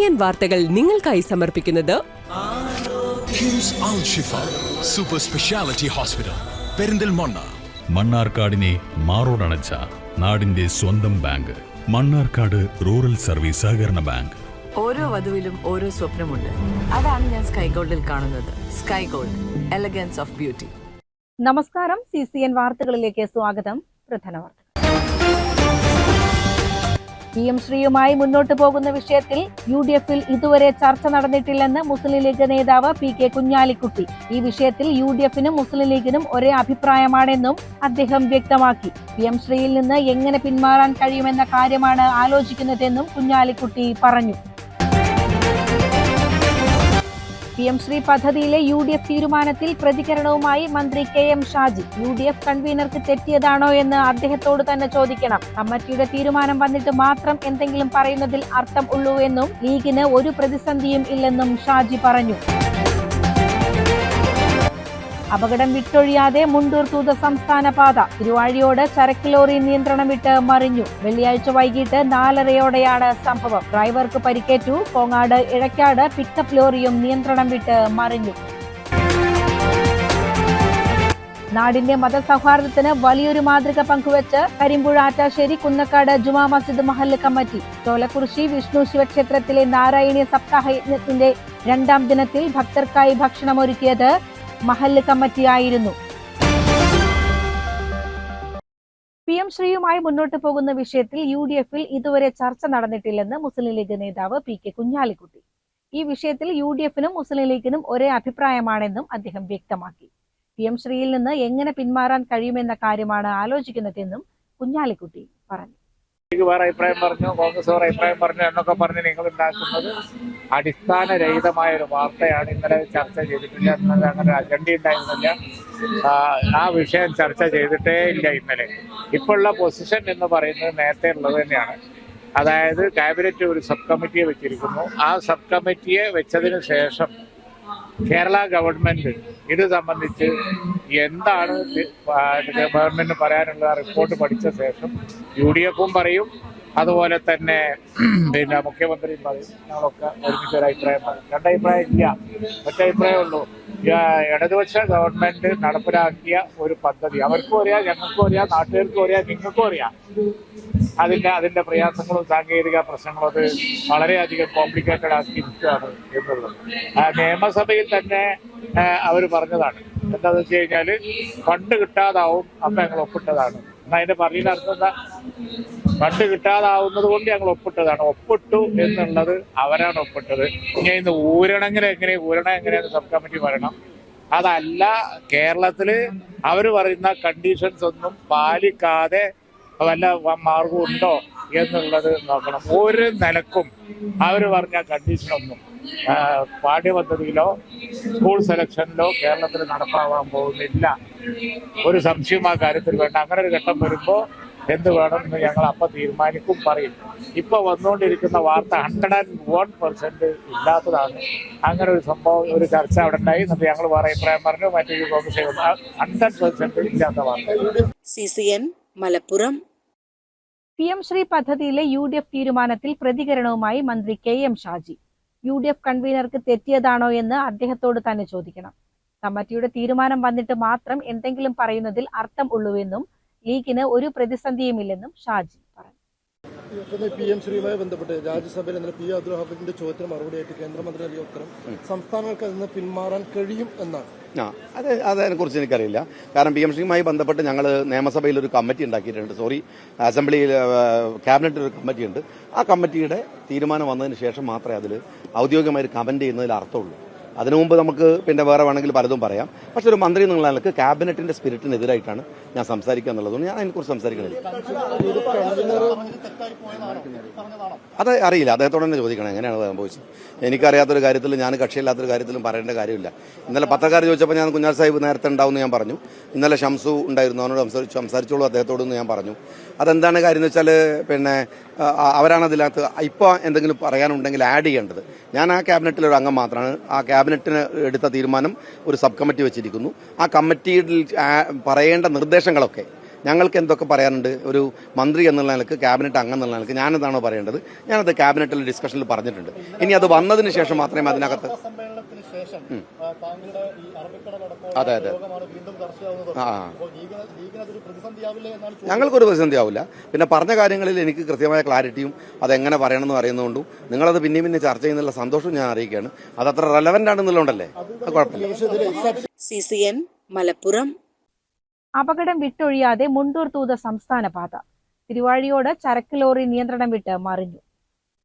CCN വാർത്തകൾ നിങ്ങൾക്കായി സമർപ്പിക്കുന്നത് കിംസ് അൽ ഷിഫ സൂപ്പർ സ്പെഷ്യാലിറ്റി ഹോസ്പിറ്റൽ പെരിന്തൽമണ്ണ. മണ്ണാർക്കാടിനെ മാറോടണച്ച നാടിന്റെ സ്വന്തം ബാങ്ക് മണ്ണാർക്കാട് റൂറൽ സർവീസ് സഹകരണ ബാങ്ക്. ഓരോ വധുവിലും ഓരോ സ്വപ്നമുണ്ട്. അതാണ് ഞാൻ സ്കൈ ഗോൾഡിൽ കാണുന്നത്. Sky gold, elegance of beauty. നമസ്കാരം. CCN വാർത്തകളിലേക്ക് സ്വാഗതം. പ്രധാന വാർത്തകൾ. PM ശ്രീയുമായി മുന്നോട്ടു പോകുന്ന വിഷയത്തിൽ UDF-ൽ ഇതുവരെ ചർച്ച നടന്നിട്ടില്ലെന്ന് മുസ്ലിം ലീഗ് നേതാവ് PK കുഞ്ഞാലിക്കുട്ടി. ഈ വിഷയത്തിൽ UDF-നും മുസ്ലിം ലീഗിനും ഒരേ അഭിപ്രായമാണെന്നും അദ്ദേഹം വ്യക്തമാക്കി. PM ശ്രീയിൽ നിന്ന് എങ്ങനെ പിന്മാറാൻ കഴിയുമെന്ന കാര്യമാണ് ആലോചിക്കുന്നതെന്നും കുഞ്ഞാലിക്കുട്ടി പറഞ്ഞു. PM ശ്രീ പദ്ധതിയിലെ UDF തീരുമാനത്തിൽ പ്രതികരണവുമായി മന്ത്രി KM ഷാജി. UDF കൺവീനർക്ക് തെറ്റിയതാണോ എന്ന് അദ്ദേഹത്തോട് തന്നെ ചോദിക്കണം. കമ്മിറ്റിയുടെ തീരുമാനം വന്നിട്ട് മാത്രം എന്തെങ്കിലും പറയുന്നതിൽ അർത്ഥം ഉള്ളൂ എന്നും ലീഗിന് ഒരു പ്രതിസന്ധിയും ഇല്ലെന്നും ഷാജി പറഞ്ഞു. അപകടം വിട്ടൊഴിയാതെ മുണ്ടൂർ തൂത സംസ്ഥാന പാത. തിരുവാഴിയോട് ചരക്ക് ലോറി നിയന്ത്രണം വിട്ട് മറിഞ്ഞു. വെള്ളിയാഴ്ച വൈകിട്ട് 4:30 സംഭവം. ഡ്രൈവർക്ക് പരിക്കേറ്റു. കോങ്ങാട് ഇഴക്കാട് പിക്കപ്പ് ലോറിയും നിയന്ത്രണം വിട്ട് മറിഞ്ഞു. നാടിന്റെ മതസൗഹാർദ്ദത്തിന് വലിയൊരു മാതൃക പങ്കുവച്ച് കരിമ്പുഴ ആറ്റാശ്ശേരി കുന്നക്കാട് ജുമാ മസ്ജിദ് മഹല്ല് കമ്മിറ്റി. ചോലക്കുറിശി വിഷ്ണു ശിവക്ഷേത്രത്തിലെ നാരായണീയ സപ്താഹ യജ്ഞത്തിന്റെ 2ാം ദിനത്തിൽ ഭക്തർക്കായി ഭക്ഷണമൊരുക്കിയത് മഹല്ല് കമ്മിറ്റിയായിരുന്നു. PM ശ്രീയുമായി മുന്നോട്ട് പോകുന്ന വിഷയത്തിൽ UDF-ൽ ഇതുവരെ ചർച്ച നടന്നിട്ടില്ലെന്ന് മുസ്ലിം ലീഗ് നേതാവ് PK കുഞ്ഞാലിക്കുട്ടി. ഈ വിഷയത്തിൽ UDF-നും മുസ്ലിം ലീഗിനും ഒരേ അഭിപ്രായമാണെന്നും അദ്ദേഹം വ്യക്തമാക്കി. PM ശ്രീയിൽ നിന്ന് എങ്ങനെ പിന്മാറാൻ കഴിയുമെന്ന കാര്യമാണ് ആലോചിക്കുന്നതെന്നും കുഞ്ഞാലിക്കുട്ടി പറഞ്ഞു. വേറെ അഭിപ്രായം പറഞ്ഞു, കോൺഗ്രസ് വേറെ അഭിപ്രായം പറഞ്ഞു എന്നൊക്കെ പറഞ്ഞ് നിങ്ങൾ ഉണ്ടാക്കുന്നത് അടിസ്ഥാനരഹിതമായ ഒരു വാർത്തയാണ്. ഇന്നലെ ചർച്ച ചെയ്തിട്ടില്ല, ഇന്നലെ അങ്ങനെ അജണ്ട ഉണ്ടായിരുന്നില്ല. ആ വിഷയം ചർച്ച ചെയ്തിട്ടേ ഇല്ല ഇന്നലെ. ഇപ്പോഴുള്ള പൊസിഷൻ എന്ന് പറയുന്നത് നേരത്തെ ഉള്ളത് തന്നെയാണ്. അതായത് ക്യാബിനറ്റ് ഒരു സബ് കമ്മിറ്റിയെ വെച്ചിരിക്കുന്നു. ആ സബ് കമ്മിറ്റിയെ വെച്ചതിന് ശേഷം കേരള ഗവൺമെന്റ് ഇത് സംബന്ധിച്ച് എന്താണ് ഗവൺമെന്റിന് പറയാനുള്ള റിപ്പോർട്ട് പഠിച്ച ശേഷം UDF-ഉം പറയും, അതുപോലെ തന്നെ പിന്നെ മുഖ്യമന്ത്രിയും പറയും. ഞങ്ങളൊക്കെ ഒരുമിച്ച് ഒരു അഭിപ്രായം പറയും. രണ്ടഭിപ്രായം ഇല്ല, ഒറ്റഭിപ്രായം ഉള്ളൂ. ഇടതുപക്ഷ ഗവൺമെന്റ് നടപ്പിലാക്കിയ ഒരു പദ്ധതി അവർക്കും അറിയാം, ഞങ്ങൾക്കും അറിയാം, നാട്ടുകാർക്കും അറിയാം, നിങ്ങൾക്കും അറിയാം. അതിന്റെ പ്രയാസങ്ങളും സാങ്കേതിക പ്രശ്നങ്ങളും അത് വളരെയധികം കോംപ്ലിക്കേറ്റഡ് ആക്കിയിരിക്കുകയാണ് എന്നുള്ളത്. നിയമസഭയിൽ തന്നെ അവർ പറഞ്ഞതാണ്. എന്താണെന്ന് വെച്ച് കഴിഞ്ഞാല് ഫണ്ട് കിട്ടാതാവും, അപ്പൊ ഞങ്ങൾ ഒപ്പിട്ടതാണ്. എന്നാ അതിന്റെ പറയുന്ന അർത്ഥം എന്താ? ഫണ്ട് കിട്ടാതാവുന്നത് കൊണ്ട് ഞങ്ങൾ ഒപ്പിട്ടതാണ്. ഒപ്പിട്ടു എന്നുള്ളത് അവരാണ് ഒപ്പിട്ടത്. ഇനി ഇന്ന് ഊരണം എങ്ങനെയാണ് സബ് കമ്മിറ്റി പറയണം. അതല്ല, കേരളത്തില് അവർ പറയുന്ന കണ്ടീഷൻസ് ഒന്നും പാലിക്കാതെ വല്ല മാർഗം ഉണ്ടോ എന്നുള്ളത് നോക്കണം. ഒരു നിലക്കും അവർ പറഞ്ഞ കണ്ടീഷനൊന്നും പാഠ്യപദ്ധതിയിലോ സ്കൂൾ സെലക്ഷനിലോ കേരളത്തിൽ നടപ്പാവാൻ പോകുന്നില്ല. ഒരു സംശയം ആ കാര്യത്തിൽ വേണ്ട. അങ്ങനെ ഒരു ഘട്ടം വരുമ്പോൾ എന്ത് വേണമെന്ന് ഞങ്ങൾ അപ്പം തീരുമാനിക്കും, പറയും. ഇപ്പൊ വന്നുകൊണ്ടിരിക്കുന്ന വാർത്ത 101% ഇല്ലാത്തതാണ്. അങ്ങനെ ഒരു സംഭവം, ഒരു ചർച്ച അവിടെ ഉണ്ടായി. എന്നിട്ട് ഞങ്ങൾ വേറെ അഭിപ്രായം പറഞ്ഞു, മറ്റൊരു കോൺഗ്രസ് 100% ഇല്ലാത്ത വാർത്ത. CCN മലപ്പുറം. PM ശ്രീ പദ്ധതിയിലെ UDF തീരുമാനത്തിൽ പ്രതികരണവുമായി മന്ത്രി KM ഷാജി. UDF കൺവീനർക്ക് തെറ്റിയതാണോ എന്ന് അദ്ദേഹത്തോട് തന്നെ ചോദിക്കണം. കമ്മിറ്റിയുടെ തീരുമാനം വന്നിട്ട് മാത്രം എന്തെങ്കിലും പറയുന്നതിൽ അർത്ഥം ഉള്ളൂവെന്നും ലീഗിന് ഒരു പ്രതിസന്ധിയുമില്ലെന്നും ഷാജി പറഞ്ഞു. PM ശ്രീയുമായി ബന്ധപ്പെട്ട് രാജ്യസഭയിൽ ഇന്നലെ P. അബ്ദുൽ ഹാഫിദിന്റെ ചോദ്യത്തിന് മറുപടിയായിട്ട് കേന്ദ്രമന്ത്രി നൽകിയ ഉത്തരം സംസ്ഥാനങ്ങൾക്ക് അതിൽ നിന്ന് പിന്മാറാൻ കഴിയും എന്നാണ്. അതിനെക്കുറിച്ച് എനിക്കറിയില്ല. കാരണം PM ശ്രീയുമായി ബന്ധപ്പെട്ട് ഞങ്ങൾ നിയമസഭയിൽ ഒരു കമ്മിറ്റി ഉണ്ടാക്കിയിട്ടുണ്ട്. അസംബ്ലിയിൽ ക്യാബിനറ്റിൽ ഒരു കമ്മിറ്റി ഉണ്ട്. ആ കമ്മിറ്റിയുടെ തീരുമാനം വന്നതിന് ശേഷം മാത്രമേ അതിൽ ഔദ്യോഗികമായി കമന്റ് ചെയ്യുന്നതിൽ അർത്ഥമുള്ളൂ. അതിനു മുമ്പ് നമുക്ക് പിന്നെ വേറെ വേണമെങ്കിൽ പലതും പറയാം. പക്ഷെ ഒരു മന്ത്രി എന്നുള്ള നിലക്ക് ക്യാബിനറ്റിന്റെ സ്പിരിറ്റിനെതിരായിട്ടാണ് ഞാൻ സംസാരിക്കുക എന്നുള്ളതുകൊണ്ട് ഞാൻ അതിനെക്കുറിച്ച് സംസാരിക്കണില്ല. അത് അറിയില്ല, അദ്ദേഹത്തോട് തന്നെ ചോദിക്കണം എങ്ങനെയാണ് സംഭവിച്ചത്. എനിക്കറിയാത്തൊരു കാര്യത്തിൽ, ഞാൻ കക്ഷിയില്ലാത്തൊരു കാര്യത്തിലും പറയേണ്ട കാര്യമില്ല. ഇന്നലെ പത്രക്കാർ ചോദിച്ചപ്പോൾ ഞാൻ കുഞ്ഞാൽ സാഹിബ് നേരത്തെ ഉണ്ടാവും ഞാൻ പറഞ്ഞു. ഇന്നലെ ഷംസു ഉണ്ടായിരുന്നു, അവനോട് സംസാരിച്ചോളൂ അദ്ദേഹത്തോടെന്ന് ഞാൻ പറഞ്ഞു. അതെന്താണ് കാര്യം എന്ന് വെച്ചാൽ പിന്നെ അവരാണ് അതിനകത്ത് ഇപ്പോൾ എന്തെങ്കിലും പറയാനുണ്ടെങ്കിൽ ആഡ് ചെയ്യേണ്ടത്. ഞാൻ ആ ക്യാബിനറ്റിലൊരു അംഗം മാത്രമാണ്. ആ ക്യാബിനറ്റിന് എടുത്ത തീരുമാനം ഒരു സബ് കമ്മിറ്റി വെച്ചിരിക്കുന്നു. ആ കമ്മിറ്റിയിൽ പറയേണ്ട നിർദ്ദേശങ്ങളൊക്കെ ഞങ്ങൾക്ക് എന്തൊക്കെ പറയാനുണ്ട്, ഒരു മന്ത്രി എന്നുള്ള നിലക്ക്, ക്യാബിനറ്റ് അംഗം എന്നുള്ള നിലക്ക് ഞാനെന്താണോ പറയേണ്ടത്, ഞാനത് ക്യാബിനറ്റിൽ ഡിസ്കഷനിൽ പറഞ്ഞിട്ടുണ്ട്. ഇനി അത് വന്നതിന് ശേഷം മാത്രമേ അതിനകത്ത് അതെ അതെ ഞങ്ങൾക്കൊരു പ്രതിസന്ധി ആവില്ല. പിന്നെ പറഞ്ഞ കാര്യങ്ങളിൽ എനിക്ക് കൃത്യമായ ക്ലാരിറ്റിയും അതെങ്ങനെ പറയണമെന്ന് അറിയുന്നതുകൊണ്ടും നിങ്ങളത് പിന്നെയും പിന്നെ ചർച്ച ചെയ്യുന്നുള്ള സന്തോഷം ഞാൻ അറിയിക്കുകയാണ്. അതത്ര റെലവൻ്റ് ആണെന്നുള്ളതുകൊണ്ടല്ലേ, അത് കുഴപ്പമില്ല. CCN മലപ്പുറം. അപകടം വിട്ടൊഴിയാതെ മുണ്ടൂർ തൂത സംസ്ഥാന പാത. തിരുവാഴിയോട് ചരക്ക് ലോറി നിയന്ത്രണം വിട്ട് മറിഞ്ഞു.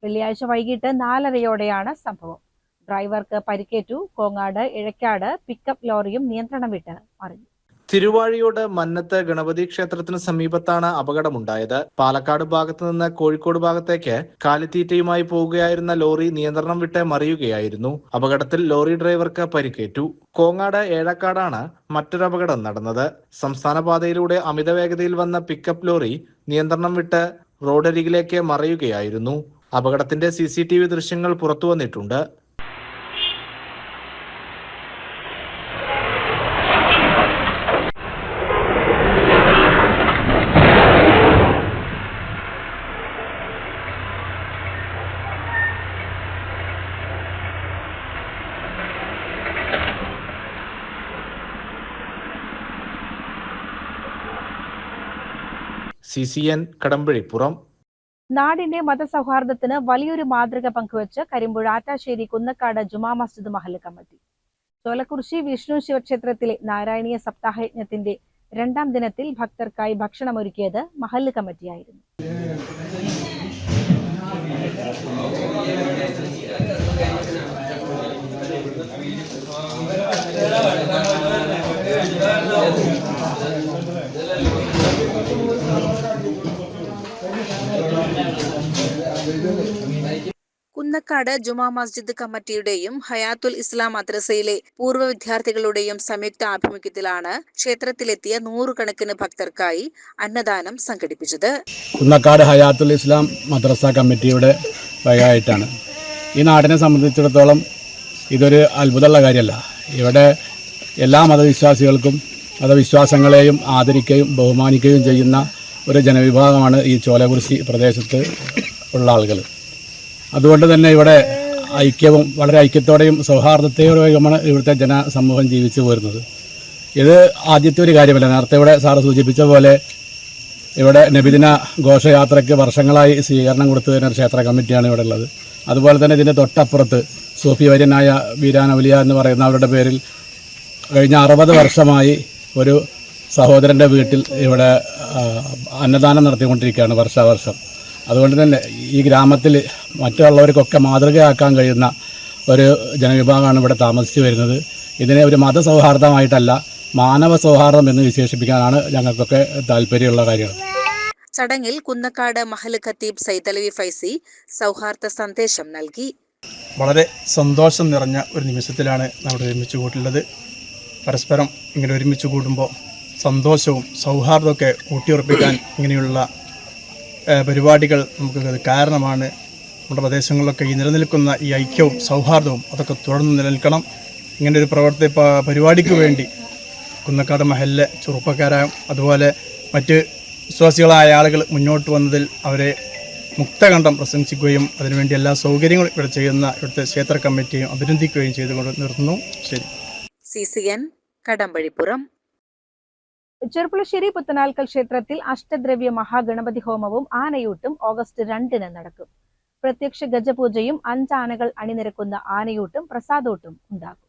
വെള്ളിയാഴ്ച വൈകിട്ട് 4:30യോടെയാണ് സംഭവം. ഡ്രൈവർക്ക് പരിക്കേറ്റു. കോങ്ങാട് ഇഴക്കാട് പിക്കപ്പ് ലോറിയും നിയന്ത്രണം വിട്ട് മറിഞ്ഞു. തിരുവാഴിയോട് മന്നത്ത് ഗണപതി ക്ഷേത്രത്തിന് സമീപത്താണ് അപകടമുണ്ടായത്. പാലക്കാട് ഭാഗത്തു നിന്ന് കോഴിക്കോട് ഭാഗത്തേക്ക് കാലിത്തീറ്റയുമായി പോവുകയായിരുന്ന ലോറി നിയന്ത്രണം വിട്ട് മറിയുകയായിരുന്നു. അപകടത്തിൽ ലോറി ഡ്രൈവർക്ക് പരിക്കേറ്റു. കോങ്ങാട് ഏഴക്കാടാണ് മറ്റൊരു അപകടം നടന്നത്. സംസ്ഥാന പാതയിലൂടെ അമിത വേഗതയിൽ വന്ന പിക്കപ്പ് ലോറി നിയന്ത്രണം വിട്ട് റോഡരികിലേക്ക് മറിയുകയായിരുന്നു. അപകടത്തിന്റെ CCTV ദൃശ്യങ്ങൾ പുറത്തുവന്നിട്ടുണ്ട്. CCN കടമ്പഴിപ്പുറം. നാടിന്റെ മതസൗഹാർദ്ദത്തിന് വലിയൊരു മാതൃക പങ്കുവച്ച് കരിമ്പുഴ ആറ്റാശ്ശേരി കുന്നക്കാട് ജുമാ മസ്ജിദ് മഹല്ല് കമ്മിറ്റി. ചോലക്കുറിശി വിഷ്ണു ശിവക്ഷേത്രത്തിലെ നാരായണീയ സപ്താഹയജ്ഞത്തിന്റെ 2ാം ദിനത്തിൽ ഭക്തർക്കായി ഭക്ഷണമൊരുക്കിയത് മഹല്ല് കമ്മിറ്റിയായിരുന്നു. കുന്നക്കാട് ജുമാ മസ്ജിദ് കമ്മിറ്റിയുടെയും ഹയാത്തുൽ ഇസ്ലാം മദ്രസയിലെ പൂർവ്വ വിദ്യാർത്ഥികളുടെയും സംയുക്ത ആഭിമുഖ്യത്തിലാണ് ക്ഷേത്രത്തിലെത്തിയ 100 കണക്കിന് ഭക്തർക്കായി അന്നദാനം സംഘടിപ്പിച്ചത്. കുന്നക്കാട് ഹയാത്തുൽ ഇസ്ലാം മദ്രസ കമ്മിറ്റിയുടെ വകയായിട്ടാണ്. ഈ നാടിനെ സംബന്ധിച്ചിടത്തോളം ഇതൊരു അത്ഭുതമുള്ള കാര്യമല്ല. ഇവിടെ എല്ലാ മതവിശ്വാസികൾക്കും മതവിശ്വാസങ്ങളെയും ആദരിക്കുകയും ബഹുമാനിക്കുകയും ചെയ്യുന്ന ഒരു ജനവിഭാഗമാണ് ഈ ചോലകുറിശി പ്രദേശത്ത് ഉള്ള ആളുകൾ. അതുകൊണ്ട് തന്നെ ഇവിടെ ഐക്യവും വളരെ ഐക്യത്തോടെയും സൗഹാർദ്ദത്തോടെയുമാണ് ഇവിടുത്തെ ജനസമൂഹം ജീവിച്ചു പോരുന്നത്. ഇത് ആദ്യത്തെ ഒരു കാര്യമല്ല. നേരത്തെ ഇവിടെ സാറ് സൂചിപ്പിച്ച പോലെ ഇവിടെ നബിദിന ഘോഷയാത്രയ്ക്ക് വർഷങ്ങളായി സ്വീകരണം കൊടുത്തു വരുന്ന ഒരു ക്ഷേത്ര കമ്മിറ്റിയാണ് ഇവിടെ ഉള്ളത്. അതുപോലെ തന്നെ ഇതിൻ്റെ തൊട്ടപ്പുറത്ത് സൂഫി വര്യനായ വീരാൻ ഔലിയ എന്ന് പറയുന്ന അവരുടെ പേരിൽ കഴിഞ്ഞ 60 വർഷമായി ഒരു സഹോദരൻ്റെ വീട്ടിൽ ഇവിടെ അന്നദാനം നടത്തിക്കൊണ്ടിരിക്കുകയാണ് വർഷാവർഷം. അതുകൊണ്ട് തന്നെ ഈ ഗ്രാമത്തിൽ മറ്റുള്ളവർക്കൊക്കെ മാതൃകയാക്കാൻ കഴിയുന്ന ഒരു ജനവിഭാഗമാണ് ഇവിടെ താമസിച്ചു വരുന്നത്. ഇതിനെ ഒരു മതസൗഹാർദ്ദമായിട്ടല്ല, മാനവ സൗഹാർദ്ദം എന്ന് വിശേഷിപ്പിക്കാനാണ് ഞങ്ങൾക്കൊക്കെ താല്പര്യമുള്ള കാര്യങ്ങൾ. ചടങ്ങിൽ കുന്നക്കാട് മഹല്ല് ഖത്തീബ് സൈദലവി ഫൈസി സൗഹാർദ്ദ സന്ദേശം നൽകി. വളരെ സന്തോഷം നിറഞ്ഞ ഒരു നിമിഷത്തിലാണ് നമ്മൾ ഒരുമിച്ച് കൂട്ടുള്ളത്. പരസ്പരം ഇങ്ങനെ ഒരുമിച്ച് കൂടുമ്പോൾ സന്തോഷവും സൗഹാർദ്ദമൊക്കെ ഊട്ടിയുറപ്പിക്കാൻ ഇങ്ങനെയുള്ള പരിപാടികൾ നമുക്ക് കാരണമാണ്. നമ്മുടെ പ്രദേശങ്ങളിലൊക്കെ ഈ നിലനിൽക്കുന്ന ഈ ഐക്യവും സൗഹാർദ്ദവും അതൊക്കെ തുടർന്ന് നിലനിൽക്കണം. ഇങ്ങനൊരു പരിപാടിക്ക് വേണ്ടി കുന്നക്കാട് മഹല്ലെ ചെറുപ്പക്കാരായും അതുപോലെ മറ്റ് വിശ്വാസികളായ ആളുകൾ മുന്നോട്ട് വന്നതിൽ അവരെ മുക്തകണ്ഠം പ്രശംസിക്കുകയും അതിനുവേണ്ടി എല്ലാ സൗകര്യങ്ങളും ഇവിടെ ചെയ്യുന്ന ഇവിടുത്തെ ക്ഷേത്ര കമ്മിറ്റിയും അഭിനന്ദിക്കുകയും ചെയ്തുകൊണ്ട് നിർത്തുന്നു. ശരി. CCN കടമ്പഴിപ്പുറം. ചെറുപ്പുളശ്ശേരി പുത്തനാൽക്കൽ ക്ഷേത്രത്തിൽ അഷ്ടദ്രവ്യ മഹാഗണപതി ഹോമവും ആനയൂട്ടും ഓഗസ്റ്റ് 2-ന് നടക്കും. പ്രത്യക്ഷ ഗജപൂജയും 5 ആനകൾ അണിനിരക്കുന്ന ആനയൂട്ടും പ്രസാദോട്ടും ഉണ്ടാകും.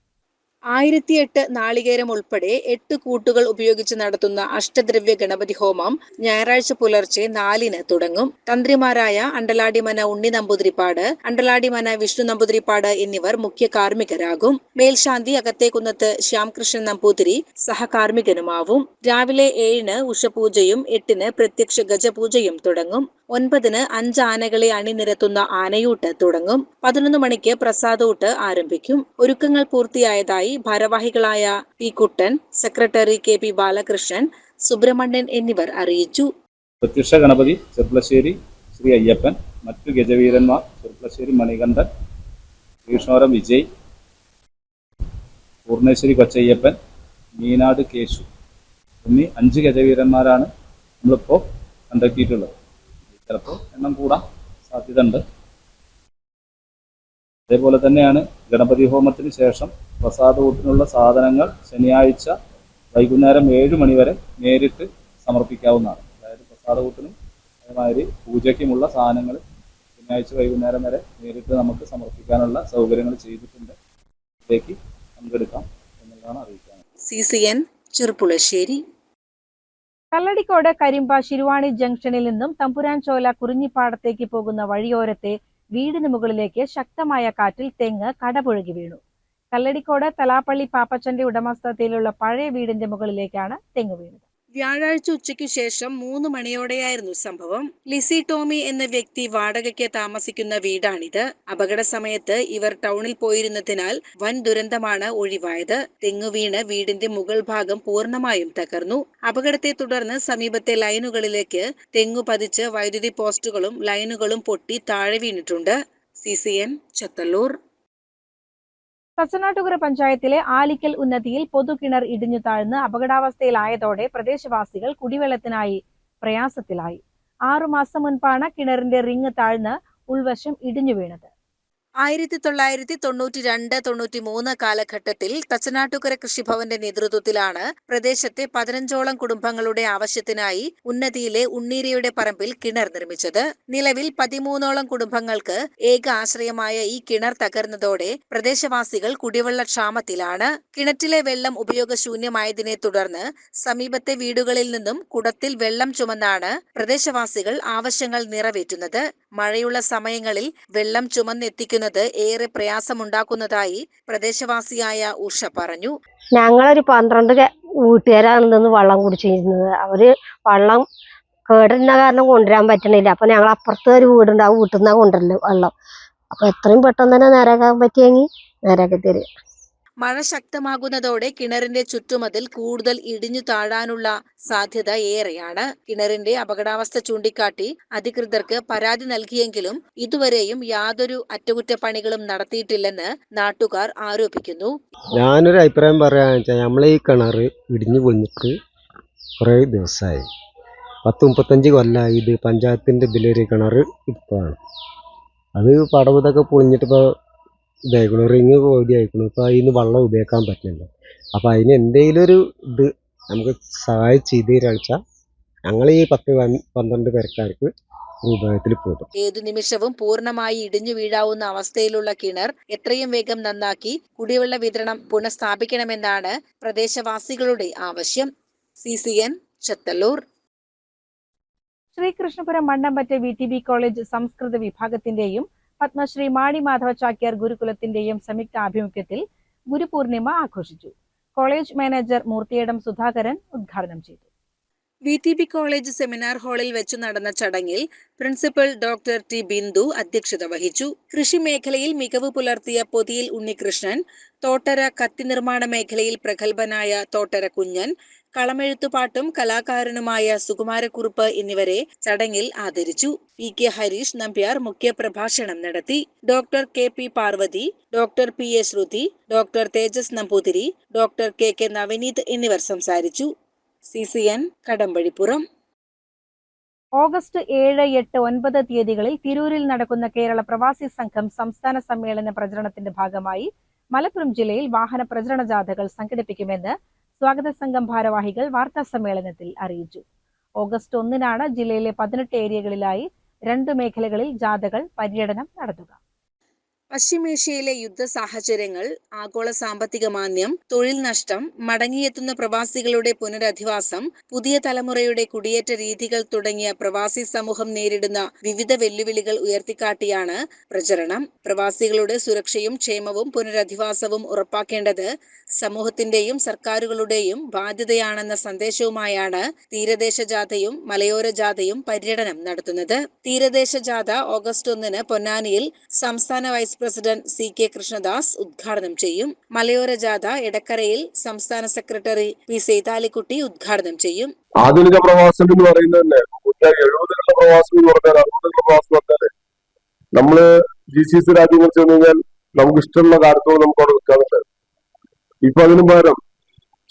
1008 നാളികേരം ഉൾപ്പെടെ 8 കൂട്ടുകൾ ഉപയോഗിച്ച് നടത്തുന്ന അഷ്ടദ്രവ്യ ഗണപതി ഹോമം ഞായറാഴ്ച പുലർച്ചെ 4-ന് തുടങ്ങും. തന്ത്രിമാരായ അണ്ടലാടിമന ഉണ്ണി നമ്പൂതിരിപ്പാട്, അണ്ടലാടിമന വിഷ്ണു നമ്പൂതിരിപ്പാട് എന്നിവർ മുഖ്യ കാർമ്മികരാകും. മേൽശാന്തി അകത്തേക്കുന്നത്ത് ശ്യാംകൃഷ്ണൻ നമ്പൂതിരി സഹകാർമ്മികനുമാവും. രാവിലെ 7-ന് ഉഷപൂജയും 8-ന് പ്രത്യക്ഷ ഗജപൂജയും തുടങ്ങും. 9-ന് 5 ആനകളെ അണിനിരത്തുന്ന ആനയൂട്ട് തുടങ്ങും. 11 മണിക്ക് പ്രസാദൂട്ട് ആരംഭിക്കും. ഒരുക്കങ്ങൾ പൂർത്തിയായതായി ഭാരവാഹികളായ പി കുട്ടൻ, സെക്രട്ടറി KP ബാലകൃഷ്ണൻ, സുബ്രഹ്മണ്യൻ എന്നിവർ അറിയിച്ചു. പ്രത്യക്ഷ ഗണപതി ചെർപ്പളശ്ശേരി ശ്രീ അയ്യപ്പൻ, മറ്റു ഗജവീരന്മാർ ചെർപ്പളശ്ശേരി മണികണ്ഠൻ, കൃഷ്ണോരം വിജയ്, പൂർണേശ്വരി കൊച്ചയ്യപ്പൻ, മീനാട് കേശു എന്നീ 5 ഗജവീരന്മാരാണ് നമ്മളിപ്പോൾ കണ്ടെത്തിയിട്ടുള്ളത്. ചിലപ്പോൾ എണ്ണം കൂടാൻ സാധ്യത ഉണ്ട്. അതേപോലെ തന്നെയാണ് ഗണപതി ഹോമത്തിന് ശേഷം പ്രസാദ ഊട്ടിനുള്ള സാധനങ്ങൾ ശനിയാഴ്ച വൈകുന്നേരം 7 മണി വരെ നേരിട്ട് സമർപ്പിക്കാവുന്നതാണ്. അതായത് പ്രസാദ ഊട്ടിനും അതേമാതിരി പൂജയ്ക്കുമുള്ള സാധനങ്ങൾ ശനിയാഴ്ച വൈകുന്നേരം വരെ നേരിട്ട് നമുക്ക് സമർപ്പിക്കാനുള്ള സൗകര്യങ്ങൾ ചെയ്തിട്ടുണ്ട്. ഇതിലേക്ക് പങ്കെടുക്കാം എന്നുള്ളതാണ് അറിയിക്കാൻ. CCN ചെറുപ്പുളശ്ശേരി. കല്ലടിക്കോട് കരിമ്പ ശിരുവാണി ജംഗ്ഷനിൽ നിന്നും തമ്പുരാൻചോല കുറിഞ്ഞിപ്പാടത്തേക്ക് പോകുന്ന വഴിയോരത്തെ വീടിന് മുകളിലേക്ക് ശക്തമായ കാറ്റിൽ തെങ്ങ് കടപുഴകി വീണു. കല്ലടിക്കോട് തലാപ്പള്ളി പാപ്പച്ചന്റെ ഉടമസ്ഥതയിലുള്ള പഴയ വീടിന്റെ മുകളിലേക്കാണ് തെങ്ങ് വീണത്. വ്യാഴാഴ്ച ഉച്ചയ്ക്കു ശേഷം 3 മണിയോടെയായിരുന്നു സംഭവം. ലിസി ടോമി എന്ന വ്യക്തി വാടകയ്ക്ക് താമസിക്കുന്ന വീടാണിത്. അപകട സമയത്ത് ഇവർ ടൗണിൽ പോയിരുന്നതിനാൽ വൻ ദുരന്തമാണ് ഒഴിവായത്. തെങ്ങു വീണ് വീടിന്റെ മുകൾ ഭാഗം പൂർണ്ണമായും തകർന്നു. അപകടത്തെ തുടർന്ന് സമീപത്തെ ലൈനുകളിലേക്ക് തെങ്ങു പതിച്ച് വൈദ്യുതി പോസ്റ്റുകളും ലൈനുകളും പൊട്ടി താഴെ വീണിട്ടുണ്ട്. CCN ചത്തല്ലൂർ. തച്ചനാട്ടുകര പഞ്ചായത്തിലെ ആലിക്കൽ ഉന്നതിയിൽ പൊതുകിണർ ഇടിഞ്ഞു താഴ്ന്ന് അപകടാവസ്ഥയിലായതോടെ പ്രദേശവാസികൾ കുടിവെള്ളത്തിനായി പ്രയാസത്തിലായി. 6 മാസം മുൻപാണ് കിണറിന്റെ റിങ് താഴ്ന്ന് ഉൾവശം ഇടിഞ്ഞു വീണത്. 1992-93 കാലഘട്ടത്തിൽ തച്ചനാട്ടുകര കൃഷിഭവന്റെ നേതൃത്വത്തിലാണ് പ്രദേശത്തെ 15ഓളം കുടുംബങ്ങളുടെ ആവശ്യത്തിനായി ഉന്നതിയിലെ ഉണ്ണീരയുടെ പറമ്പിൽ കിണർ നിർമ്മിച്ചത്. നിലവിൽ 13ഓളം കുടുംബങ്ങൾക്ക് ഏക ആശ്രയമായ ഈ കിണർ തകർന്നതോടെ പ്രദേശവാസികൾ കുടിവെള്ള ക്ഷാമത്തിലാണ്. കിണറ്റിലെ വെള്ളം ഉപയോഗശൂന്യമായതിനെ തുടർന്ന് സമീപത്തെ വീടുകളിൽ നിന്നും കുടത്തിൽ വെള്ളം ചുമന്നാണ് പ്രദേശവാസികൾ ആവശ്യങ്ങൾ നിറവേറ്റുന്നത്. മഴയുള്ള സമയങ്ങളിൽ വെള്ളം ചുമന്നെത്തിക്കുന്നത് ഏറെ പ്രയാസമുണ്ടാക്കുന്നതായി പ്രദേശവാസിയായ ഉഷ പറഞ്ഞു. ഞങ്ങളൊരു 12 വീട്ടുകാരാണ് നിന്ന് വെള്ളം കുടിച്ചിരുന്നത്. അവര് വെള്ളം കേടുന്ന കാരണം കൊണ്ടുവരാൻ പറ്റണില്ല. അപ്പൊ ഞങ്ങൾ അപ്പുറത്ത് ഒരു വീടുണ്ട്, ആ വീട്ടിൽ നിന്നാ കൊണ്ടുവരല് വെള്ളം. അപ്പൊ എത്രയും പെട്ടെന്ന് തന്നെ നേരാക്കാൻ പറ്റിയെങ്കിൽ നേരാക്കി തരും. മഴ ശക്തമാകുന്നതോടെ കിണറിന്റെ ചുറ്റുമതിൽ കൂടുതൽ ഇടിഞ്ഞു താഴാനുള്ള സാധ്യത ഏറെയാണ്. കിണറിന്റെ അപകടാവസ്ഥ ചൂണ്ടിക്കാട്ടി അധികൃതർക്ക് പരാതി നൽകിയെങ്കിലും ഇതുവരെയും യാതൊരു അറ്റകുറ്റപ്പണികളും നടത്തിയിട്ടില്ലെന്ന് നാട്ടുകാർ ആരോപിക്കുന്നു. ഞാനൊരു അഭിപ്രായം പറയാന്ന് വെച്ചാൽ നമ്മളെ ഈ കിണർ ഇടിഞ്ഞു പൊളിഞ്ഞിട്ട് കുറേ ദിവസമായി. 10-35 കൊല്ലമായി ഇത് പഞ്ചായത്തിന്റെ ഇതിലൊരു കിണർ ഇപ്പോഴാണ്. അത് പടവതൊക്കെ പൊളിഞ്ഞിട്ട് ഇപ്പോൾ ഇതായിക്കണു, റിങ് കോതി ആയിക്കണു. ഇപ്പോൾ അതിന് വെള്ളം ഉപയോഗിക്കാൻ പറ്റില്ല. അപ്പോൾ അതിന് എന്തെങ്കിലും ഒരു ഇത് നമുക്ക് സഹായം ചെയ്ത് തരാച്ചാൽ ഞങ്ങൾ ഈ 10-12 പേർക്കാർക്ക് ഉപയോഗത്തിൽ പോകും. ഏതു നിമിഷവും പൂർണ്ണമായി ഇടിഞ്ഞു വീഴാവുന്ന അവസ്ഥയിലുള്ള കിണർ എത്രയും വേഗം നന്നാക്കി കുടിവെള്ള വിതരണം പുനഃസ്ഥാപിക്കണമെന്നാണ് പ്രദേശവാസികളുടെ ആവശ്യം. CCN Chathallur. Sreekrishnapuram Mannampatta VTB college സംസ്കൃത വിഭാഗത്തിന്റെയും പത്മശ്രീ മാണി മാധവ ചാക്യാർ ഗുരുകുലത്തിന്റെയും സംയുക്ത ആഭിമുഖ്യത്തിൽ ഗുരുപൂർണിമ ആഘോഷിച്ചു. കോളേജ് മാനേജർ മൂർത്തിയേടം സുധാകരൻ ഉദ്ഘാടനം ചെയ്തു. VTB കോളേജ് സെമിനാർ ഹാളിൽ വെച്ചു നടന്ന ചടങ്ങിൽ പ്രിൻസിപ്പൽ ഡോക്ടർ T. ബിന്ദു അധ്യക്ഷത വഹിച്ചു. കൃഷി മേഖലയിൽ മികവ് പുലർത്തിയ പൊതിയിൽ ഉണ്ണികൃഷ്ണൻ, തോട്ടര കത്തി നിർമ്മാണ മേഖലയിൽ പ്രഗത്ഭനായ തോട്ടര കുഞ്ഞൻ, കളമെഴുത്തുപാട്ടും കലാകാരനുമായ സുകുമാരക്കുറുപ്പ് എന്നിവരെ ചടങ്ങിൽ ആദരിച്ചു. PK ഹരീഷ് നമ്പ്യാർ മുഖ്യപ്രഭാഷണം നടത്തി. Doctor KP Parvathi, doctor PA Shruthi, doctor Tejas Namboothiri, doctor KK Navaneeth എന്നിവർ സംസാരിച്ചു. CCN കടമ്പഴിപ്പുറം. ഓഗസ്റ്റ് 7, 8, 9 തീയതികളിൽ തിരൂരിൽ നടക്കുന്ന കേരള പ്രവാസി സംഘം സംസ്ഥാന സമ്മേളന പ്രചരണത്തിന്റെ ഭാഗമായി മലപ്പുറം ജില്ലയിൽ വാഹന പ്രചരണ ജാഥകൾ സംഘടിപ്പിക്കുമെന്ന് സ്വാഗത സംഘം ഭാരവാഹികൾ വാർത്താ സമ്മേളനത്തിൽ അറിയിച്ചു. ഓഗസ്റ്റ് 1-നാണ് ജില്ലയിലെ 18 ഏരിയകളിലായി 2 മേഖലകളിൽ ജാഥകൾ പര്യടനം നടത്തുക. പശ്ചിമേഷ്യയിലെ യുദ്ധ സാഹചര്യങ്ങൾ, ആഗോള സാമ്പത്തിക മാന്ദ്യം, തൊഴിൽ നഷ്ടം, മടങ്ങിയെത്തുന്ന പ്രവാസികളുടെ പുനരധിവാസം, പുതിയ തലമുറയുടെ കുടിയേറ്റ രീതികൾ തുടങ്ങിയ പ്രവാസി സമൂഹം നേരിടുന്ന വിവിധ വെല്ലുവിളികൾ ഉയർത്തിക്കാട്ടിയാണ് പ്രചരണം. പ്രവാസികളുടെ സുരക്ഷയും ക്ഷേമവും പുനരധിവാസവും ഉറപ്പാക്കേണ്ടത് സമൂഹത്തിന്റെയും സർക്കാരുകളുടെയും ബാധ്യതയാണെന്ന സന്ദേശവുമായാണ് തീരദേശ ജാഥയും മലയോര ജാഥയും പര്യടനം നടത്തുന്നത്. തീരദേശ ജാഥ ഓഗസ്റ്റ് 1-ന് പൊന്നാനിയിൽ സംസ്ഥാന വൈസ് പ്രസിഡന്റ് CK കൃഷ്ണദാസ് ഉദ്ഘാടനം ചെയ്യും. മലയോര ജാഥ എടക്കരയിൽ സംസ്ഥാന സെക്രട്ടറി P. സൈതാലിക്കുട്ടി ഉദ്ഘാടനം ചെയ്യും. ആധുനിക പ്രവാസം എന്ന് പറയുന്നത് തന്നെ 70-ലുള്ള പ്രവാസം എന്ന് പറഞ്ഞാൽ 60-ലുള്ള പ്രവാസം പറഞ്ഞാല് നമ്മള് GCC രാജ്യങ്ങൾ ചെന്ന് കഴിഞ്ഞാൽ നമുക്ക് ഇഷ്ടമുള്ള കാര്യത്തോട് നമുക്ക് അവിടെ നിൽക്കാൻ പറ്റും. ഇപ്പൊ അതിനു പകരം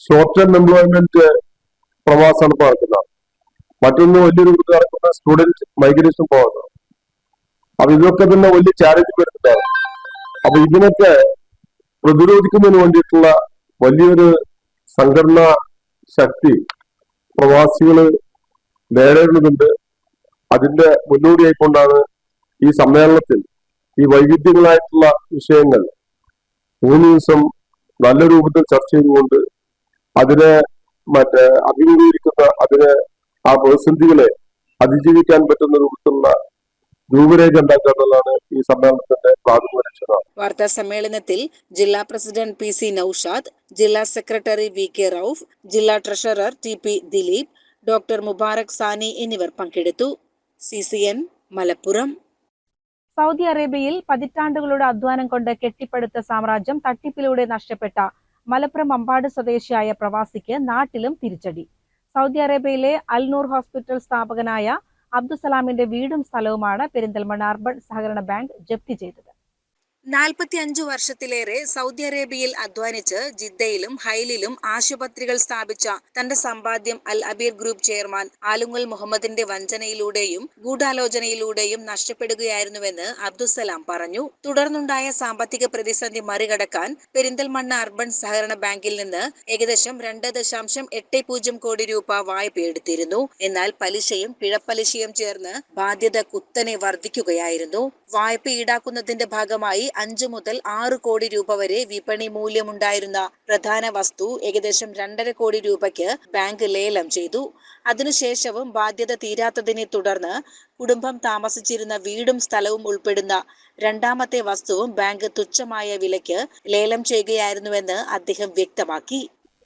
ഷോർട്ട് ടേം എംപ്ലോയ്മെന്റ് പ്രവാസമാണ് ഇപ്പൊ നടക്കുന്നത്. മറ്റൊന്ന് വലിയൊരു വൃത്തി നടക്കുന്ന സ്റ്റുഡന്റ് മൈഗ്രേഷൻ പോകുന്നത്. അപ്പൊ ഇതൊക്കെ തന്നെ വലിയ ചാലഞ്ച് വരുന്നുണ്ടാവും. അപ്പൊ ഇതിനൊക്കെ പ്രതിരോധിക്കുന്നതിന് വേണ്ടിയിട്ടുള്ള വലിയൊരു സംഘടനാ ശക്തി പ്രവാസികള് നേടേണ്ടതുണ്ട്. അതിന്റെ മുന്നോടിയായിക്കൊണ്ടാണ് ഈ സമ്മേളനത്തിൽ ഈ വൈവിധ്യങ്ങളായിട്ടുള്ള വിഷയങ്ങൾ 3 ദിവസം നല്ല രൂപത്തിൽ ചർച്ച ചെയ്തുകൊണ്ട് അതിനെ അഭിമുഖീകരിക്കുന്ന ആ പ്രതിസന്ധികളെ അതിജീവിക്കാൻ പറ്റുന്ന രൂപത്തിലുള്ള രൂപരേഖ ഉണ്ടാക്കുക എന്നുള്ളതാണ് ഈ സമ്മേളനത്തിന്റെ പ്രാഥമിക ലക്ഷ്യം. വാർത്താ സമ്മേളനത്തിൽ ജില്ലാ പ്രസിഡന്റ് PC നൌഷാദ്, ജില്ലാ സെക്രട്ടറി VK റൌഫ്, ജില്ലാ treasurer TP Dileep, doctor Mubarak Sani എന്നിവർ പങ്കെടുത്തു. CCN മലപ്പുറം. സൗദി അറേബ്യയിൽ പതിറ്റാണ്ടുകളുടെ അധ്വാനം കൊണ്ട് കെട്ടിപ്പടുത്ത സാമ്രാജ്യം തട്ടിപ്പിലൂടെ നഷ്ടപ്പെട്ട മലപ്പുറം അമ്പാട് സ്വദേശിയായ പ്രവാസിക്ക് നാട്ടിലും തിരിച്ചടി. സൗദി അറേബ്യയിലെ അൽനൂർ ഹോസ്പിറ്റൽ സ്ഥാപകനായ അബ്ദുസലാമിന്റെ വീടും സ്ഥലവുമാണ് പെരിന്തൽമണ്ണ അർബൻ സഹകരണ ബാങ്ക് ജപ്തി ചെയ്തത്. 45 വർഷത്തിലേറെ സൗദി അറേബ്യയിൽ അധ്വാനിച്ച് ജിദ്ദയിലും ഹൈലിലും ആശുപത്രികൾ സ്ഥാപിച്ച തന്റെ സമ്പാദ്യം അൽ അബീർ ഗ്രൂപ്പ് ചെയർമാൻ ആലുങ്ങൽ മുഹമ്മദിന്റെ വഞ്ചനയിലൂടെയും ഗൂഢാലോചനയിലൂടെയും നഷ്ടപ്പെടുകയായിരുന്നുവെന്ന് അബ്ദുസലാം പറഞ്ഞു. തുടർന്നുണ്ടായ സാമ്പത്തിക പ്രതിസന്ധി മറികടക്കാൻ പെരിന്തൽമണ്ണ അർബൻ സഹകരണ ബാങ്കിൽ നിന്ന് ഏകദേശം 2.80 കോടി രൂപ വായ്പയെടുത്തിരുന്നു. എന്നാൽ പലിശയും പിഴപ്പലിശയും ചേർന്ന് ബാധ്യത കുത്തനെ വർദ്ധിക്കുകയായിരുന്നു. വായ്പ ഈടാക്കുന്നതിന്റെ ഭാഗമായി 5 മുതൽ 6 കോടി രൂപ വരെ വിപണി മൂല്യമുണ്ടായിരുന്ന പ്രധാന വസ്തു ഏകദേശം 2.5 കോടി രൂപയ്ക്ക് ബാങ്ക് ലേലം ചെയ്തു. അതിനുശേഷവും ബാധ്യത തീരാത്തതിനെ തുടർന്ന് കുടുംബം താമസിച്ചിരുന്ന വീടും സ്ഥലവും ഉൾപ്പെടുന്ന രണ്ടാമത്തെ വസ്തുവും ബാങ്ക് തുച്ഛമായ വിലയ്ക്ക് ലേലം ചെയ്യുകയായിരുന്നുവെന്ന് അദ്ദേഹം വ്യക്തമാക്കി.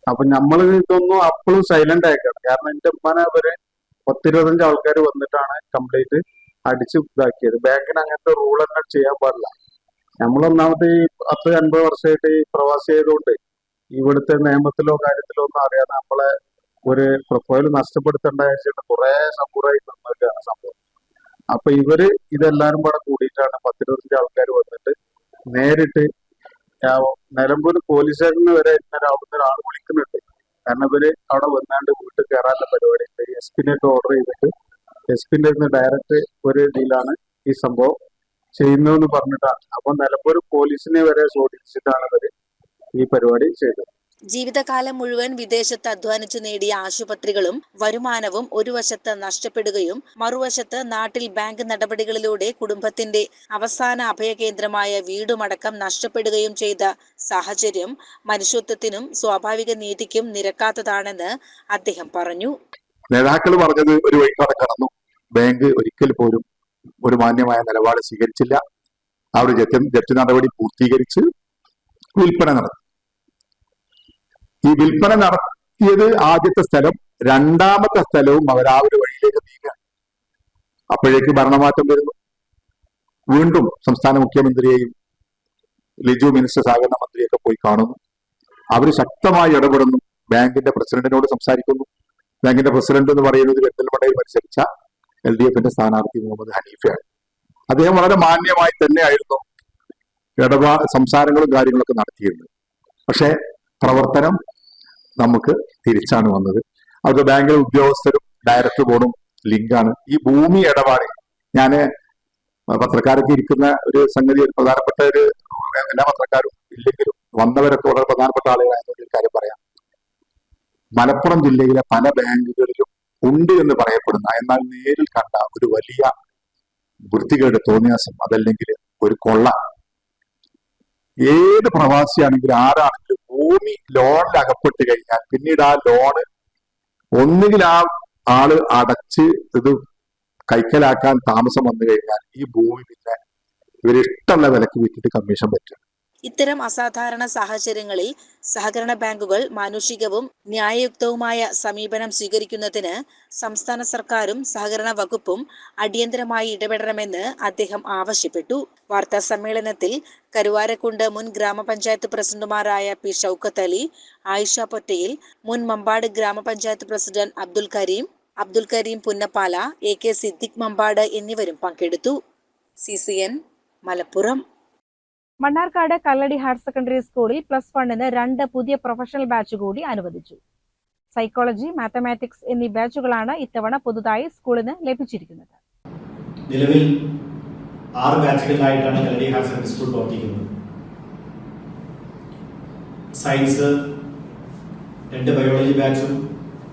അപ്പൊ നമ്മൾ ഇതൊന്നും അപ്പോഴും സൈലന്റ് ആയിക്കാണ്. കാരണം എന്റെ ഉമ്മനെ വരെ 10-25 ആൾക്കാർ വന്നിട്ടാണ് കംപ്ലീറ്റ് അടിച്ചു ഇതാക്കിയത്. ബാങ്കിന് അങ്ങനത്തെ റൂൾ തന്നെ ചെയ്യാൻ പാടില്ല. നമ്മളൊന്നാമത് ഈ 10-50 വർഷമായിട്ട് ഈ പ്രവാസി ആയതുകൊണ്ട് ഇവിടുത്തെ നിയമത്തിലോ കാര്യത്തിലോ ഒന്നും അറിയാതെ നമ്മളെ ഒരു പ്രൊഫൈൽ നഷ്ടപ്പെടുത്തേണ്ട ആവശ്യമായിട്ട് കുറെ സമ്പൂർണ്ണമായി നിന്നൊക്കെയാണ് സംഭവം. അപ്പൊ ഇവര് ഇതെല്ലാരും കൂടെ കൂടിയിട്ടാണ് 10-25 ആൾക്കാർ വന്നിട്ട് നേരിട്ട് നിലമ്പൂർ പോലീസ് സ്റ്റേഷനിൽ വരെ ഇന്നലെ അവിടുന്ന് ഒരാൾ വിളിക്കുന്നുണ്ട്. കാരണം ഇവര് അവിടെ വന്നാണ്ട് വീട്ടിൽ കയറാനുള്ള പരിപാടി ഉണ്ട്. SP-നെ ഓർഡർ ചെയ്തിട്ട് SP-ന്റെ ഡയറക്റ്റ് ഒരു ഡീലാണ് ഈ സംഭവം ചെയ്യുന്നതെന്ന് പറഞ്ഞിട്ടാണ്. അപ്പൊ നിലമ്പൂർ പോലീസിനെ വരെ സ്വാധീനിച്ചിട്ടാണ് ഇവര് ഈ പരിപാടി ചെയ്തത്. ജീവിതകാലം മുഴുവൻ വിദേശത്ത് അധ്വാനിച്ചു നേടിയ ആശുപത്രികളും വരുമാനവും ഒരു വശത്ത് നഷ്ടപ്പെടുകയും മറുവശത്ത് നാട്ടിൽ ബാങ്ക് നടപടികളിലൂടെ കുടുംബത്തിന്റെ അവസാന അഭയകേന്ദ്രമായ വീടുമടക്കം നഷ്ടപ്പെടുകയും ചെയ്ത സാഹചര്യം മനുഷ്യത്വത്തിനും സ്വാഭാവിക നീതിക്കും നിരക്കാത്തതാണെന്ന് അദ്ദേഹം പറഞ്ഞു. നേതാക്കൾ പറഞ്ഞത് ഒരു വഴിക്കാതെ കടന്നു. ബാങ്ക് ഒരിക്കൽ പോലും ഒരു മാന്യമായ നിലപാട് സ്വീകരിച്ചില്ല. ആ ഒരു ജപ്തി നടപടി പൂർത്തീകരിച്ച് വിൽപ്പന നടത്തി. ഈ വിൽപ്പന നടത്തിയത് ആദ്യത്തെ സ്ഥലം, രണ്ടാമത്തെ സ്ഥലവും അവർ ആ ഒരു വഴിയിലേക്ക് നീങ്ങുക. അപ്പോഴേക്ക് ഭരണമാറ്റം വരുന്നു. വീണ്ടും സംസ്ഥാന മുഖ്യമന്ത്രിയെയും ലിജു മിനിസ്റ്റർ സഹകരണ മന്ത്രിയൊക്കെ പോയി കാണുന്നു. അവർ ശക്തമായി ഇടപെടുന്നു. ബാങ്കിന്റെ പ്രസിഡന്റിനോട് സംസാരിക്കുന്നു. ബാങ്കിന്റെ പ്രസിഡന്റ് എന്ന് പറയുന്നത് പെരിന്തൽമണ്ണയിൽ മത്സരിച്ച LDF-ന്റെ സ്ഥാനാർത്ഥി മുഹമ്മദ് ഹനീഫയാണ്. അദ്ദേഹം വളരെ മാന്യമായി തന്നെയായിരുന്നു സംസാരങ്ങളും കാര്യങ്ങളൊക്കെ നടത്തിയിരുന്നത്. പക്ഷെ പ്രവർത്തനം നമുക്ക് തിരിച്ചാണ് വന്നത്. അത് ബാങ്കിലെ ഉദ്യോഗസ്ഥരും ഡയറക്ടർ ബോർഡും ലിങ്കാണ്. ഈ ഭൂമി ഇടപാട് ഞാൻ പത്രക്കാരൊക്കെ ഇരിക്കുന്ന ഒരു സംഗതി, ഒരു പ്രധാനപ്പെട്ട ഒരു എല്ലാ പത്രക്കാരും ഇല്ലെങ്കിലും വന്നവരൊക്കെ വളരെ പ്രധാനപ്പെട്ട ആളുകളായതുകൊണ്ട് ഒരു കാര്യം പറയാം. മലപ്പുറം ജില്ലയിലെ പല ബാങ്കുകളിലും ഉണ്ട് എന്ന് പറയപ്പെടുന്ന, എന്നാൽ നേരിൽ കണ്ട ഒരു വലിയ വൃത്തികേട് തോന്നിയാസം, അതല്ലെങ്കിൽ ഒരു കൊള്ള. ഏത് പ്രവാസിയാണെങ്കിലും ആരാണെങ്കിലും ഭൂമി ലോണിൽ അകപ്പെട്ട് കഴിഞ്ഞാൽ പിന്നീട് ആ ലോണ് ഒന്നുകിൽ ആ ആള് അടച്ച് ഇത് കൈക്കലാക്കാൻ താമസം വന്നു കഴിഞ്ഞാൽ ഈ ഭൂമി പിന്നെ ഇവരിഷ്ടമുള്ള വിലക്ക് വിറ്റിട്ട് കമ്മീഷൻ പറ്റും. ഇത്തരം അസാധാരണ സാഹചര്യങ്ങളിൽ സഹകരണ ബാങ്കുകൾ മാനുഷികവും ന്യായയുക്തവുമായ സമീപനം സ്വീകരിക്കുന്നതിന് സംസ്ഥാന സർക്കാരും സഹകരണ വകുപ്പും അടിയന്തരമായി ഇടപെടണമെന്ന് അദ്ദേഹം ആവശ്യപ്പെട്ടു. വാർത്താ സമ്മേളനത്തിൽ കരുവാരക്കുണ്ട് മുൻ ഗ്രാമപഞ്ചായത്ത് പ്രസിഡന്റുമാരായ P ഷൗക്കത്ത് അലി, ആയിഷ പൊറ്റയിൽ, മുൻ മമ്പാട് ഗ്രാമപഞ്ചായത്ത് പ്രസിഡന്റ് അബ്ദുൽ കരീം പുന്നപ്പാല, AK സിദ്ദിഖ് മമ്പാട് എന്നിവരും പങ്കെടുത്തു. CCN മലപ്പുറം. മണ്ണാർക്കാട് കല്ലടി ഹയർ സെക്കൻഡറി സ്കൂളിൽ +1-ന് 2 പുതിയ പ്രൊഫഷണൽ ബാച്ച് കൂടി അനുവദിച്ചു. സൈക്കോളജി, മാത്തമാറ്റിക്സ് എന്നീ ബാച്ചുകളാണ് ഇത്തവണ പുതുതായി സ്കൂളിന് ലഭിച്ചിരിക്കുന്നത്. നിലവിൽ 6 ബാച്ചുകളിലായിട്ടാണ് കല്ലടി ഹയർ സെക്കൻഡറി സ്കൂൾ പ്രവർത്തിക്കുന്നത്. സയൻസ് 2 ബയോളജി ബാച്ചും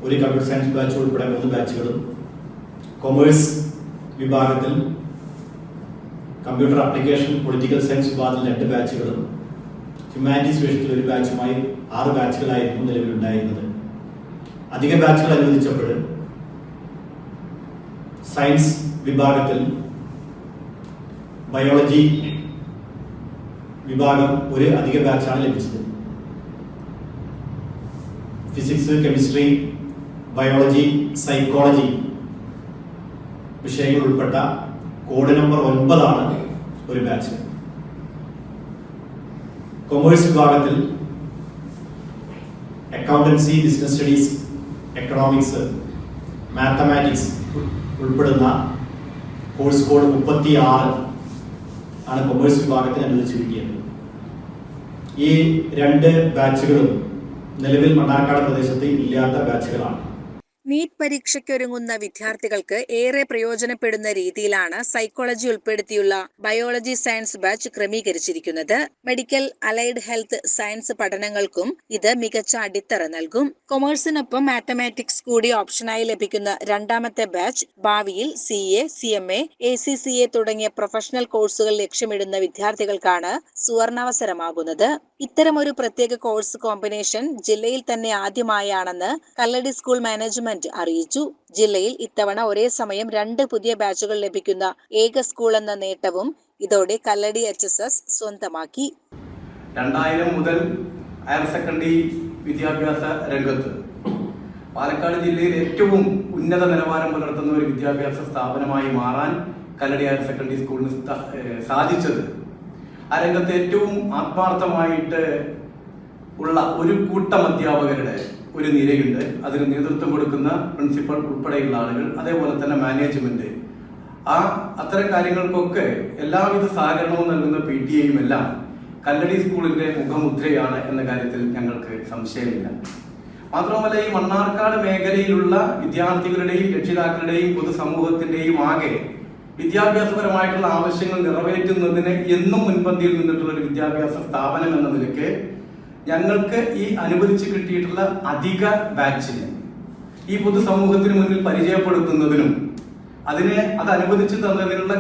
1 കമ്പ്യൂട്ടർ സയൻസ് ബാച്ചും ഉൾപ്പെടെ 3 ബാച്ചുകളും, കൊമേഴ്സ് വിഭാഗത്തിൽ കമ്പ്യൂട്ടർ ആപ്ലിക്കേഷൻ, പൊളിറ്റിക്കൽ സയൻസ് വിഭാഗത്തിൽ 2 ബാച്ചുകളും, ഹ്യൂമാനിറ്റീസ് വിഷയത്തിൽ 1 ബാച്ചുമായി 6 ബാച്ചുകളായിരുന്നു നിലവിലുണ്ടായിരുന്നത്. അധിക ബാച്ചുകൾ അനുവദിച്ചപ്പോൾ സയൻസ് വിഭാഗത്തിൽ ബയോളജി വിഭാഗം 1 അധിക ബാച്ചാണ് ലഭിച്ചത്. ഫിസിക്സ്, കെമിസ്ട്രി, ബയോളജി, സൈക്കോളജി വിഷയങ്ങൾ ഉൾപ്പെട്ട കോഡ് നമ്പർ 9 ആണ് 1 ബാച്ച്. കൊമേഴ്സ് വിഭാഗത്തിൽ accountancy, business studies, economics, mathematics ഉൾപ്പെടുന്ന കോഴ്സ് കോഡ് 36 ആണ് കൊമേഴ്സ് വിഭാഗത്തിന് അനുവദിച്ചു കിട്ടിയത്. ഈ 2 ബാച്ചുകളും നിലവിൽ മണ്ണാർക്കാട് പ്രദേശത്ത് ഇല്ലാത്ത ബാച്ചുകളാണ്. നീറ്റ് പരീക്ഷയ്ക്കൊരുങ്ങുന്ന വിദ്യാർത്ഥികൾക്ക് ഏറെ പ്രയോജനപ്പെടുന്ന രീതിയിലാണ് സൈക്കോളജി ഉൾപ്പെടുത്തിയുള്ള ബയോളജി സയൻസ് ബാച്ച് ക്രമീകരിച്ചിരിക്കുന്നത്. മെഡിക്കൽ, അലൈഡ് ഹെൽത്ത് സയൻസ് പഠനങ്ങൾക്കും ഇത് മികച്ച അടിത്തറ നൽകും. കൊമേഴ്സിനൊപ്പം മാത്തമാറ്റിക്സ് കൂടി ഓപ്ഷനായി ലഭിക്കുന്ന 2ാമത്തെ ബാച്ച് ഭാവിയിൽ CA, CMA, ACCA തുടങ്ങിയ പ്രൊഫഷണൽ കോഴ്സുകൾ ലക്ഷ്യമിടുന്ന വിദ്യാർത്ഥികൾക്കാണ് സുവർണാവസരമാകുന്നത്. ഇത്തരമൊരു പ്രത്യേക കോഴ്സ് കോമ്പിനേഷൻ ജില്ലയിൽ തന്നെ ആദ്യമായാണെന്ന് കല്ലടി സ്കൂൾ മാനേജ്മെന്റ് അറിയിച്ചു. ജില്ലയിൽ ഇത്തവണ ഒരേ സമയം 2 പുതിയ ബാച്ചുകൾ ലഭിക്കുന്ന ഏക സ്കൂൾ എന്ന നേട്ടവും ഇതോടെ കല്ലടി HSS സ്വന്തമാക്കി. 2000 മുതൽ ഹയർ സെക്കൻഡറി വിദ്യാഭ്യാസ രംഗത്ത് പാലക്കാട് ജില്ലയിൽ ഏറ്റവും ഉന്നത നിലവാരം പുലർത്തുന്ന ഒരു വിദ്യാഭ്യാസ സ്ഥാപനമായി മാറാൻ കല്ലടി ഹയർ സെക്കൻഡറി സ്കൂളിന് സാധിച്ചത് ആ രംഗത്ത് ഏറ്റവും ആത്മാർത്ഥമായിട്ട് ഉള്ള ഒരു കൂട്ടം അധ്യാപകരുടെ ഒരു നിരയുണ്ട്. അതിന് നേതൃത്വം കൊടുക്കുന്ന പ്രിൻസിപ്പൽ ഉൾപ്പെടെയുള്ള ആളുകൾ, അതേപോലെ തന്നെ മാനേജ്മെന്റ്, അത്തരം കാര്യങ്ങൾക്കൊക്കെ എല്ലാവിധ സഹകരണവും നൽകുന്ന PTA എല്ലാം കല്ലടി സ്കൂളിന്റെ മുഖമുദ്രയാണ് എന്ന കാര്യത്തിൽ ഞങ്ങൾക്ക് സംശയമില്ല. മാത്രമല്ല, ഈ മണ്ണാർക്കാട് മേഖലയിലുള്ള വിദ്യാർത്ഥികളുടെയും രക്ഷിതാക്കളുടെയും പൊതുസമൂഹത്തിന്റെയും ആകെ വിദ്യാഭ്യാസപരമായിട്ടുള്ള ആവശ്യങ്ങൾ നിറവേറ്റുന്നതിന് എന്നും മുൻപന്തിയിൽ നിന്നിട്ടുള്ള ഒരു വിദ്യാഭ്യാസ സ്ഥാപനം എന്ന നിലയ്ക്ക് ഞങ്ങൾക്ക് ഈ അനുവദിച്ചു കിട്ടിയിട്ടുള്ള അധിക ബാച്ചിന് ഈ പൊതുസമൂഹത്തിന് മുന്നിൽ പരിചയപ്പെടുത്തുന്നതിനും അത് അനുവദിച്ചു തന്നതിനുള്ള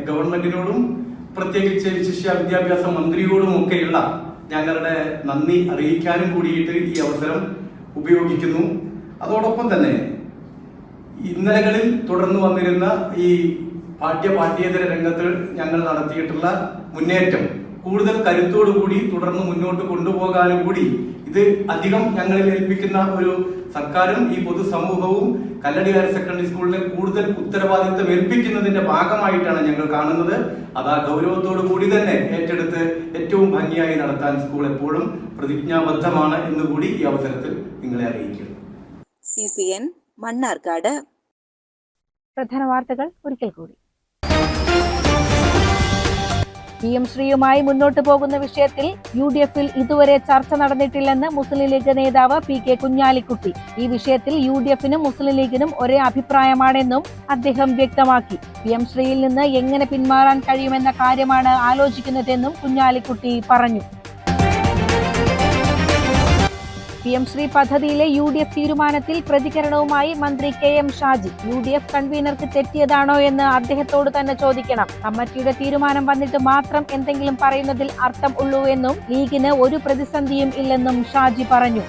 ഗവൺമെന്റിനോടും പ്രത്യേകിച്ച് വിശിഷ്യ വിദ്യാഭ്യാസ മന്ത്രിയോടും ഒക്കെയുള്ള ഞങ്ങളുടെ നന്ദി അറിയിക്കാനും കൂടിയിട്ട് ഈ അവസരം ഉപയോഗിക്കുന്നു. അതോടൊപ്പം തന്നെ ഇന്നലകളിൽ തുടർന്നു വന്നിരുന്ന ഈ പാഠ്യേതര രംഗത്ത് ഞങ്ങൾ നടത്തിയിട്ടുള്ള മുന്നേറ്റം കൂടുതൽ കരുത്തോടുകൂടി തുടർന്ന് മുന്നോട്ട് കൊണ്ടുപോകാനും കൂടി ഇത് അധികം ഞങ്ങളിൽ ഏൽപ്പിക്കുന്ന ഒരു സർക്കാരും ഈ പൊതുസമൂഹവും കല്ലടി ഹയർ സെക്കൻഡറി സ്കൂളിനെ കൂടുതൽ ഉത്തരവാദിത്തം ഏൽപ്പിക്കുന്നതിന്റെ ഭാഗമായിട്ടാണ് ഞങ്ങൾ കാണുന്നത്. അത് ആ ഗൗരവത്തോടു കൂടി തന്നെ ഏറ്റെടുത്ത് ഏറ്റവും ഭംഗിയായി നടത്താൻ സ്കൂൾ എപ്പോഴും പ്രതിജ്ഞാബദ്ധമാണ് എന്നുകൂടി ഈ അവസരത്തിൽ നിങ്ങളെ അറിയിക്കുന്നു. CCN മണ്ണാർക്കാട്. പ്രധാന വാർത്തകൾ ഒരിക്കൽ കൂടി. PM ശ്രീയുമായി മുന്നോട്ടു പോകുന്ന വിഷയത്തിൽ UDF-ൽ ഇതുവരെ ചർച്ച നടന്നിട്ടില്ലെന്ന് മുസ്ലിം ലീഗ് നേതാവ് PK കുഞ്ഞാലിക്കുട്ടി. ഈ വിഷയത്തിൽ UDF-നും മുസ്ലിം ലീഗിനും ഒരേ അഭിപ്രായമാണെന്നും അദ്ദേഹം വ്യക്തമാക്കി. PM ശ്രീയിൽ നിന്ന് എങ്ങനെ പിന്മാറാൻ കഴിയുമെന്ന കാര്യമാണ് ആലോചിക്കുന്നതെന്നും കുഞ്ഞാലിക്കുട്ടി പറഞ്ഞു. PM ശ്രീ പദ്ധതിയിലെ UDF തീരുമാനത്തിൽ പ്രതികരണവുമായി മന്ത്രി KM ഷാജി. UDF കൺവീനർക്ക് തെറ്റിയതാണോ എന്ന് അദ്ദേഹത്തോട് തന്നെ ചോദിക്കണം. കമ്മിറ്റിയുടെ തീരുമാനം വന്നിട്ട് മാത്രം എന്തെങ്കിലും പറയുന്നതിൽ അർത്ഥം ഉള്ളൂ എന്നും ലീഗിന് ഒരു പ്രതിസന്ധിയും ഇല്ലെന്നും ഷാജി പറഞ്ഞു.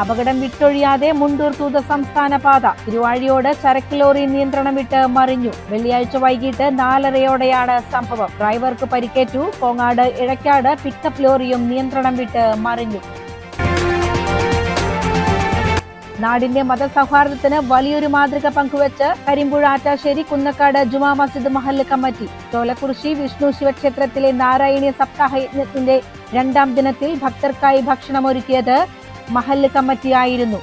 അപകടം വിട്ടൊഴിയാതെ മുണ്ടൂർ തൂത സംസ്ഥാന പാത. തിരുവാഴിയോട് ചരക്ക് ലോറി നിയന്ത്രണം വിട്ട് മറിഞ്ഞു. വെള്ളിയാഴ്ച വൈകിട്ട് 4:30 സംഭവം. ഡ്രൈവർക്ക് പരിക്കേറ്റു. കോങ്ങാട് ഇഴക്കാട് പിക്കപ്പ് ലോറിയും നിയന്ത്രണം വിട്ട് മറിഞ്ഞു. നാടിന്റെ മതസൗഹാർദ്ദത്തിന് വലിയൊരു മാതൃക പങ്കുവച്ച് കരിമ്പുഴ ആറ്റാശ്ശേരി കുന്നക്കാട് ജുമാ മസ്ജിദ് മഹല്ല് കമ്മിറ്റി. ചോലക്കുറിശി വിഷ്ണു ശിവക്ഷേത്രത്തിലെ നാരായണീയ സപ്താഹ യജ്ഞത്തിന്റെ 2ാം ദിനത്തിൽ ഭക്തർക്കായി ഭക്ഷണമൊരുക്കിയത് മഹല്ല് കമ്മിറ്റിയായിരുന്നു.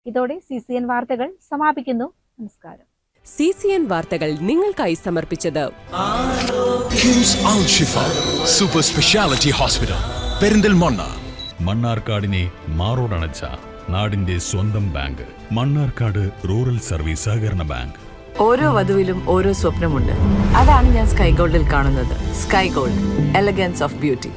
ഇതോടെ CCN വാർത്തകൾ സമാപിക്കുന്നു. നമസ്കാരം. CCN വാർത്തകൾ നിങ്ങൾക്കായി സമർപ്പിച്ചത് കിംസ് അൽ ഷിഫ സൂപ്പർ സ്പെഷ്യാലിറ്റി ഹോസ്പിറ്റൽ പെരിന്തൽമണ്ണ. മണ്ണാർക്കാടിനെ മാറോടണച്ച നാടിന്റെ സ്വന്തം ബാങ്ക്. മണ്ണാർക്കാട് റൂറൽ സർവീസ് സഹകരണ ബാങ്ക്. ഓരോ വധുവിലും ഓരോ സ്വപ്നമുണ്ട്. അതാണ് ഞാൻ സ്കൈ ഗോൾഡിൽ കാണുന്നത്. Sky gold, elegance of beauty.